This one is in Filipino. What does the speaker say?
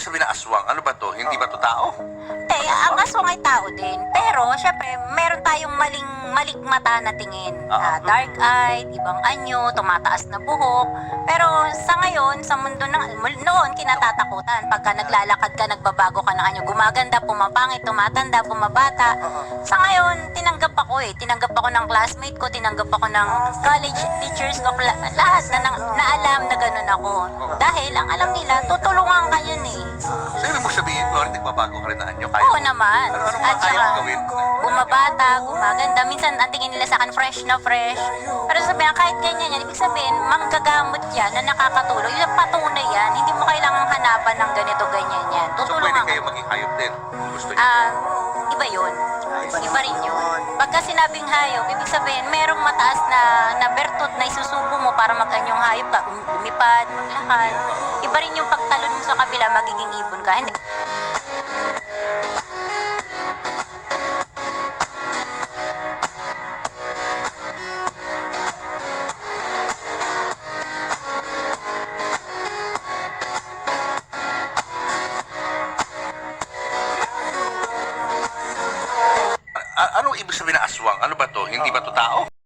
sabihin na aswang? Ano ba to? Hindi ba to tao? Ang aswang ay tao din. Pero, syempre, meron tayong maling mata na tingin. Dark eyed, ibang anyo, tumataas na buhok. Pero sa ngayon, sa mundo noon, kinatatakutan. Pagka naglalakad ka, nagbabago ka ng anyo, gumaganda, pumapangit, tumatanda, bumabata. Sa ngayon, tinanggap ako eh. Tinanggap ako ng classmate ko, tinanggap ako ng college teachers ko, lahat na alam na ganun ako. Dahil ang alam nila, tutulungan ka yun eh. So, ibig mo sabihin, Florence, nagbabago ka rin na anyo? Kaya Oo mo? naman. Ano At mga kaya saka, mong gawin? bumabata, gumaganda. Minsan, ang tingin nila sa akin, fresh na fresh. Pero sabihin, kahit ganyan yan, ibig sabihin, manggagamot yan na nakakatulong. Yung patunay yan, hindi mo kailangang hanapan ng ganito, ganyan yan. So, pwede Tutulungan kayo ka. maging hayop din kung gusto niyo. Iba yun. Iba rin yun. Pagka sinabing hayop, ibig sabihin, merong mataas na bertud na isusubo mo para magkanyong hayop ka, lumipad, maglakad. Iba rin yung pagtalon mo sa kabila, magiging ibon ka. Hindi. Anong ibig sabihin na aswang? Ano ba to? Hindi ba to tao?